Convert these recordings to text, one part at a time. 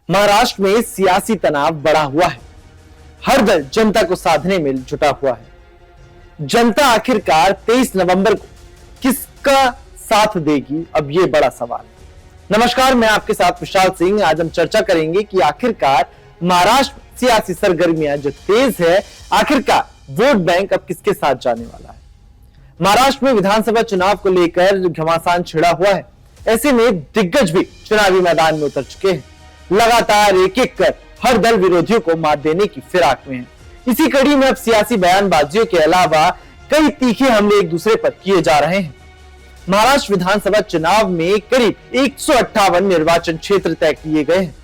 महाराष्ट्र में सियासी तनाव बढ़ा हुआ है। हर दल जनता को साधने में जुटा हुआ है। जनता आखिरकार 23 नवंबर को किसका साथ देगी, अब यह बड़ा सवाल है। नमस्कार, मैं आपके साथ विशाल सिंह। आज हम चर्चा करेंगे कि आखिरकार महाराष्ट्र सियासी सरगर्मियां जो तेज है, आखिरकार वोट बैंक अब किसके साथ जाने वाला है। महाराष्ट्र में विधानसभा चुनाव को लेकर घमासान छिड़ा हुआ है। ऐसे में दिग्गज भी चुनावी मैदान में उतर चुके हैं। लगातार एक एक कर हर दल विरोधियों को मात देने की फिराक में है। इसी कड़ी में अब सियासी बयानबाजियों के अलावा कई तीखे हमले एक दूसरे पर किए जा रहे हैं। महाराष्ट्र विधानसभा चुनाव में करीब 158 निर्वाचन क्षेत्र तय किए गए हैं।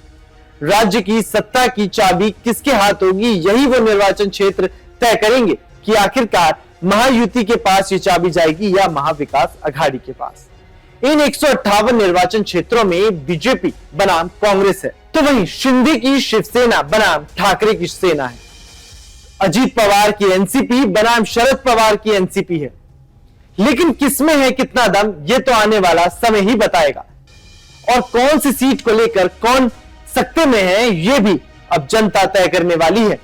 राज्य की सत्ता की चाबी किसके हाथ होगी, यही वो निर्वाचन क्षेत्र तय करेंगे कि आखिरकार महायुति के पास ये चाबी जाएगी या महाविकास अघाड़ी के पास। इन 158 निर्वाचन क्षेत्रों में बीजेपी बनाम कांग्रेस है, तो वहीं शिंदे की शिवसेना बनाम ठाकरे की सेना है। अजीत पवार की एनसीपी बनाम शरद पवार की एनसीपी है। लेकिन किसमें है कितना दम, ये तो आने वाला समय ही बताएगा। और कौन सी सीट को लेकर कौन सकते में है, ये भी अब जनता तय करने वाली है।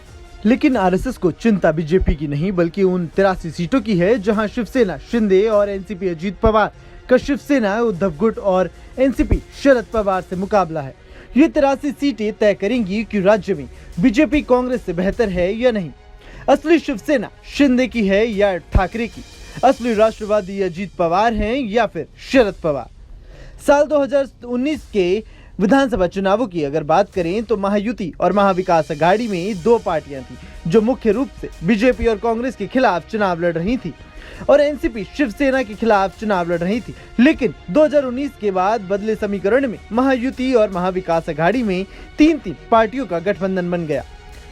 लेकिन आरएसएस को चिंता बीजेपी की नहीं बल्कि उन 83 सीटों की है जहां शिवसेना शिंदे और एनसीपी अजीत पवार का शिवसेना उद्धव गुट और एनसीपी शरद पवार से मुकाबला है। ये 83 सीटें तय करेंगी कि राज्य में बीजेपी कांग्रेस से बेहतर है या नहीं। असली शिवसेना शिंदे की है या ठाकरे की। असली राष्ट्रवादी अजीत पवार हैं या फिर शरद पवार। साल 2019 के विधानसभा चुनावों की अगर बात करें तो महायुति और महाविकास अघाड़ी में दो पार्टियां थी जो मुख्य रूप से बीजेपी और कांग्रेस के खिलाफ चुनाव लड़ रही थी और एनसीपी शिवसेना के खिलाफ चुनाव लड़ रही थी। लेकिन 2019 के बाद बदले समीकरण में महायुति और महाविकास अघाड़ी में तीन पार्टियों का गठबंधन बन गया।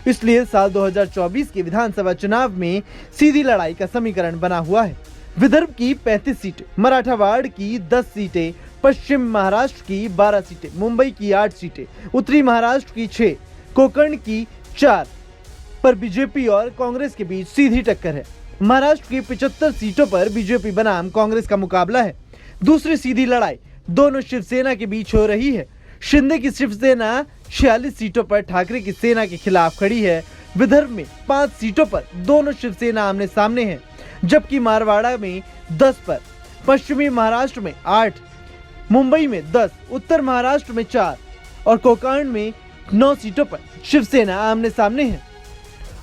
इसलिए साल 2024 के विधानसभा चुनाव में सीधी लड़ाई का समीकरण बना हुआ है। विदर्भ की 35 सीटें, मराठावाड़ की 10 सीटें, पश्चिम महाराष्ट्र की 12 सीटें, मुंबई की 8 सीटें, उत्तरी महाराष्ट्र की 6, कोंकण की 4 पर बीजेपी और कांग्रेस के बीच सीधी टक्कर है। महाराष्ट्र की 75 सीटों पर बीजेपी बनाम कांग्रेस का मुकाबला है। दूसरी सीधी लड़ाई दोनों शिवसेना के बीच हो रही है। शिंदे की शिवसेना 46 सीटों पर ठाकरे की सेना के खिलाफ खड़ी है। विदर्भ में 5 सीटों पर दोनों शिवसेना आमने सामने है, जबकि मारवाड़ा में 10 पर, पश्चिमी महाराष्ट्र में 8, मुंबई में 10, उत्तर महाराष्ट्र में 4 और कोंकण में 9 सीटों पर शिवसेना आमने सामने है।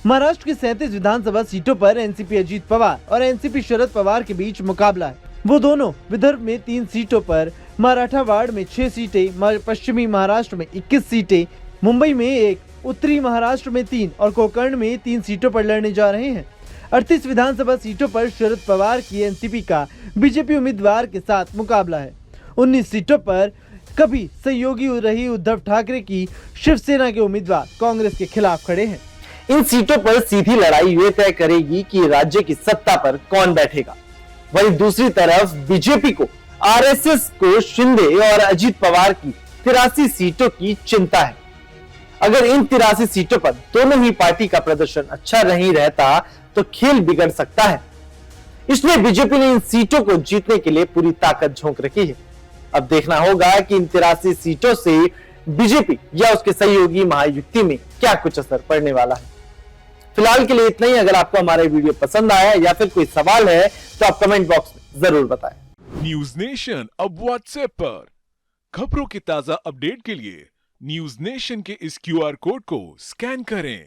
महाराष्ट्र की 37 विधानसभा सीटों पर एनसीपी अजीत पवार और एनसीपी शरद पवार के बीच मुकाबला है। वो दोनों विदर्भ में 3 सीटों पर, मराठावाड़ में 6 सीटें, पश्चिमी महाराष्ट्र में 21 सीटें, मुंबई में 1, उत्तरी महाराष्ट्र में 3 और कोंकण में 3 सीटों पर लड़ने जा रहे हैं। 38 विधानसभा सीटों पर शरद पवार की एनसीपी का बीजेपी उम्मीदवार के साथ मुकाबला है। 19 सीटों पर कभी सहयोगी रही उद्धव ठाकरे की शिवसेना के उम्मीदवार कांग्रेस के खिलाफ खड़े हैं। इन सीटों पर सीधी लड़ाई ये तय करेगी कि राज्य की सत्ता पर कौन बैठेगा। वहीं दूसरी तरफ बीजेपी को आरएसएस को शिंदे और अजीत पवार की 83 सीटों की चिंता है। अगर इन 83 सीटों पर दोनों ही पार्टी का प्रदर्शन अच्छा नहीं रहता तो खेल बिगड़ सकता है। इसलिए बीजेपी ने इन सीटों को जीतने के लिए पूरी ताकत झोंक रखी है। अब देखना होगा कि इन 83 सीटों से बीजेपी या उसके सहयोगी महायुति में क्या कुछ असर पड़ने वाला है। फिलहाल के लिए इतना ही। अगर आपको हमारा वीडियो पसंद आया या फिर कोई सवाल है तो आप कमेंट बॉक्स में जरूर बताएं। न्यूज नेशन अब व्हाट्सएप पर खबरों के ताजा अपडेट के लिए न्यूज नेशन के इस क्यूआर कोड को स्कैन करें।